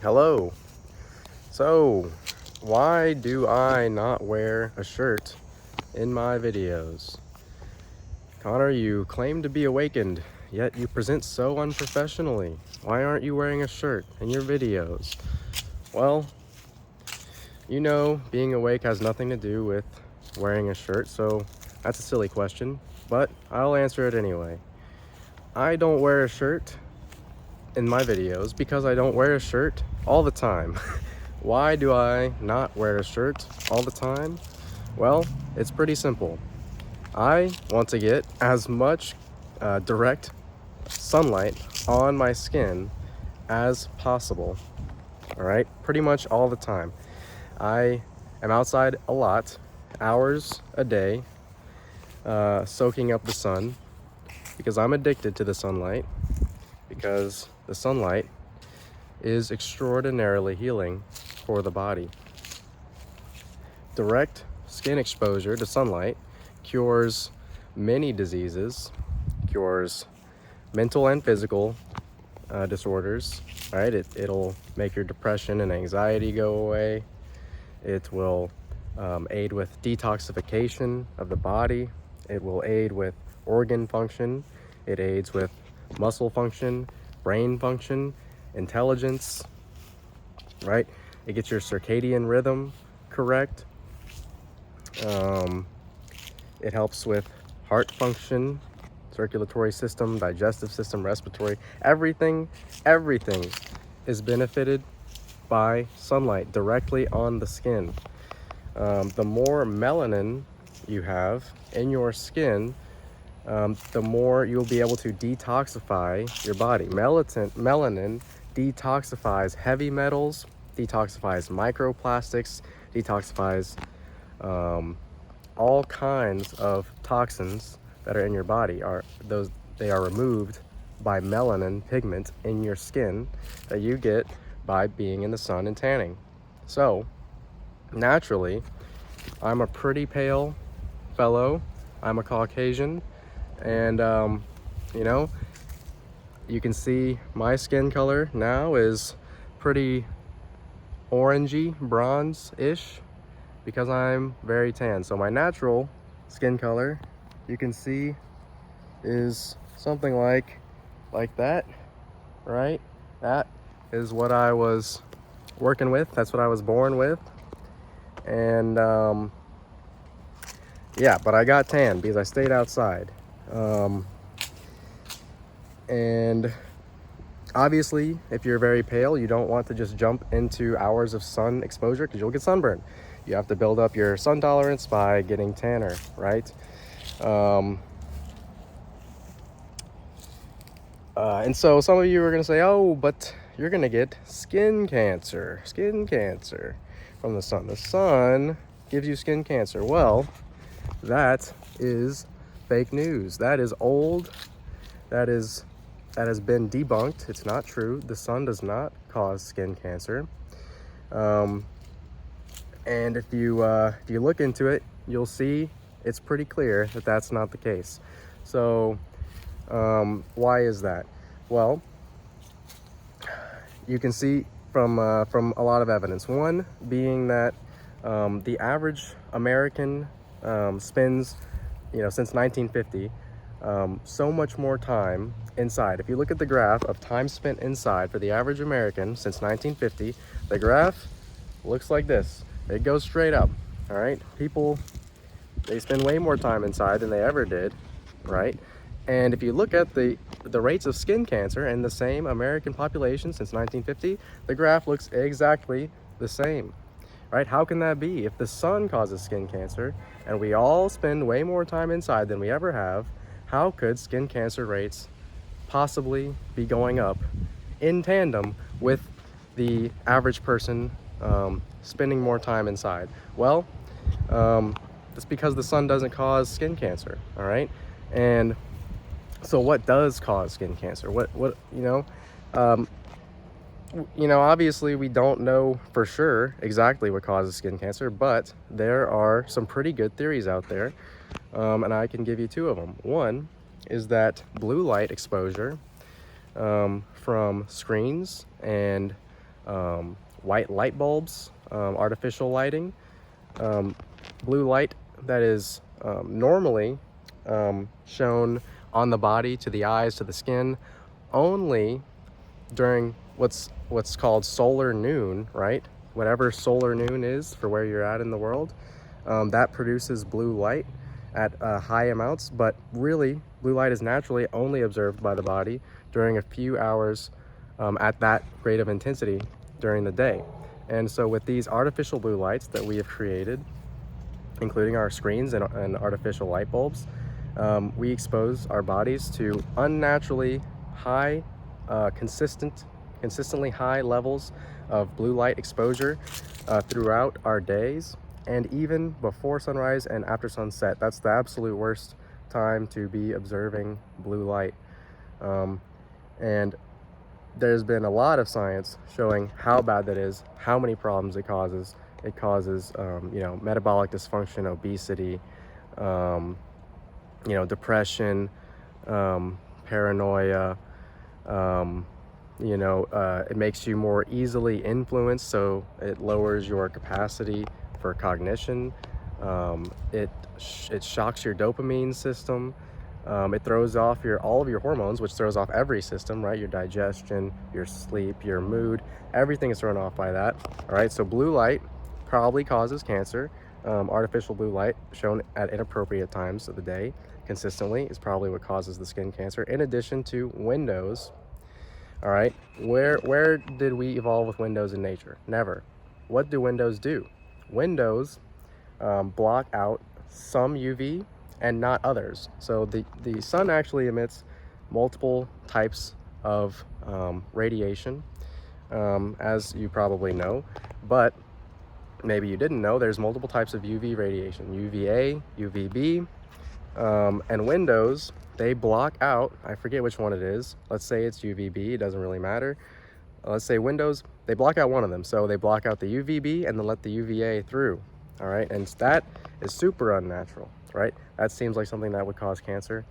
Hello. So, why do I not wear a shirt in my videos? Connor, you claim to be awakened, yet you present so unprofessionally. Why aren't you wearing a shirt in your videos? Well, being awake has nothing to do with wearing a shirt, so that's a silly question, but I'll answer it anyway. I don't wear a shirt in my videos because I don't wear a shirt all the time. Why do I not wear a shirt all the time? Well, it's pretty simple. I want to get as much direct sunlight on my skin as possible. All right, pretty much all the time. I am outside a lot, hours a day, soaking up the sun because I'm addicted to the sunlight, because the sunlight is extraordinarily healing for the body. Direct skin exposure to sunlight cures many diseases, cures mental and physical disorders, right? It'll make your depression and anxiety go away. It will aid with detoxification of the body. It will aid with organ function. It aids with muscle function, brain function, intelligence, right? It gets your circadian rhythm correct. It helps with heart function, circulatory system, digestive system, respiratory, everything is benefited by sunlight directly on the skin. The more melanin you have in your skin, the more you'll be able to detoxify your body. Melanin detoxifies heavy metals, detoxifies microplastics, detoxifies all kinds of toxins that are in your body. They are removed by melanin pigment in your skin that you get by being in the sun and tanning. So naturally, I'm a pretty pale fellow. I'm a Caucasian, and you can see my skin color now is pretty orangey, bronze-ish, because I'm very tan. So my natural skin color, you can see, is something like that, right? That is what I was working with. That's what I was born with. And yeah, but I got tan because I stayed outside. And obviously, if you're very pale, you don't want to just jump into hours of sun exposure because you'll get sunburned. You have to build up your sun tolerance by getting tanner, right? And so some of you are going to say, oh, but you're going to get skin cancer from the sun. The sun gives you skin cancer. Well, that is fake news. That is old. That has been debunked. It's not true. The sun does not cause skin cancer. And if you look into it, you'll see it's pretty clear that that's not the case. So why is that? Well, you can see from a lot of evidence. One being that the average American spends, since 1950, so much more time inside. If you look at the graph of time spent inside for the average American since 1950, the graph looks like this. It goes straight up, all right? People, they spend way more time inside than they ever did, right? And if you look at the rates of skin cancer in the same American population since 1950, the graph looks exactly the same, right? How can that be? If the sun causes skin cancer and we all spend way more time inside than we ever have, how could skin cancer rates possibly be going up in tandem with the average person spending more time inside? Well, it's because the sun doesn't cause skin cancer, all right? And so what does cause skin cancer? Obviously we don't know for sure exactly what causes skin cancer, but there are some pretty good theories out there, and I can give you two of them. One is that blue light exposure from screens and white light bulbs, artificial lighting, blue light that is normally shown on the body, to the eyes, to the skin, only during what's called solar noon, right? Whatever solar noon is for where you're at in the world, that produces blue light at high amounts, but really blue light is naturally only observed by the body during a few hours at that rate of intensity during the day. And so with these artificial blue lights that we have created, including our screens and artificial light bulbs, we expose our bodies to unnaturally high, consistently high levels of blue light exposure throughout our days, and even before sunrise and after sunset. That's the absolute worst time to be observing blue light. And there's been a lot of science showing how bad that is, how many problems it causes. It causes, you know, metabolic dysfunction, obesity, you know, depression, paranoia. You know, it makes you more easily influenced, so it lowers your capacity for cognition. It shocks your dopamine system. It throws off all of your hormones, which throws off every system, right? Your digestion, your sleep, your mood, everything is thrown off by that. All right, so blue light probably causes cancer. Artificial blue light shown at inappropriate times of the day consistently is probably what causes the skin cancer, in addition to windows. All right, where did we evolve with windows in nature? Never. What do windows do? Windows block out some UV and not others. So the sun actually emits multiple types of radiation, as you probably know, but maybe you didn't know there's multiple types of UV radiation: UVA, UVB, and windows, they block out, I forget which one it is. Let's say it's UVB, it doesn't really matter. Let's say windows, they block out one of them. So they block out the UVB and then let the UVA through. All right, and that is super unnatural, right? That seems like something that would cause cancer.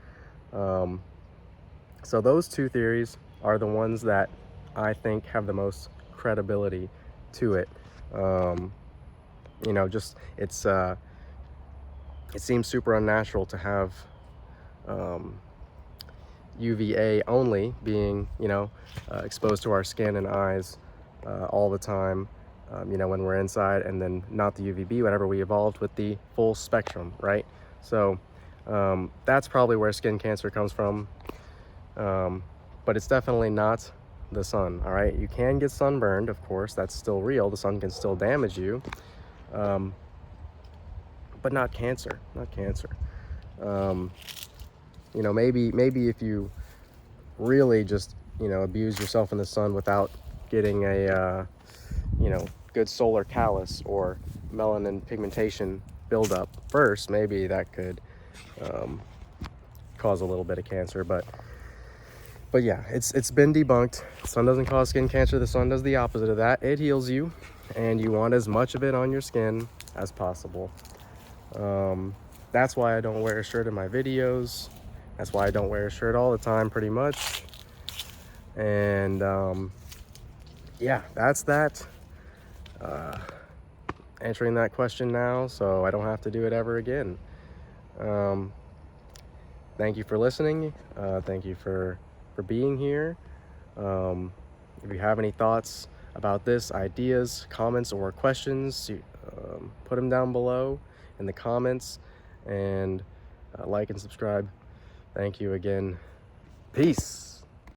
So those two theories are the ones that I think have the most credibility to it. You know, just it seems super unnatural to have UVA only being, you know, exposed to our skin and eyes all the time, you know, when we're inside, and then not the UVB whenever we evolved with the full spectrum, right? So that's probably where skin cancer comes from, but it's definitely not the sun. All right, you can get sunburned, of course, that's still real. The sun can still damage you, but not cancer. You know, maybe if you really just, you know, abuse yourself in the sun without getting a you know, good solar callus or melanin pigmentation buildup first, maybe that could cause a little bit of cancer. But yeah, it's been debunked. The sun doesn't cause skin cancer. The sun does the opposite of that. It heals you, and you want as much of it on your skin as possible. That's why I don't wear a shirt in my videos. That's why I don't wear a shirt all the time, pretty much. And yeah, that's that. Answering that question now, so I don't have to do it ever again. Thank you for listening. Thank you for being here. If you have any thoughts about this, ideas, comments, or questions, put them down below in the comments, and like and subscribe. Thank you again. Peace.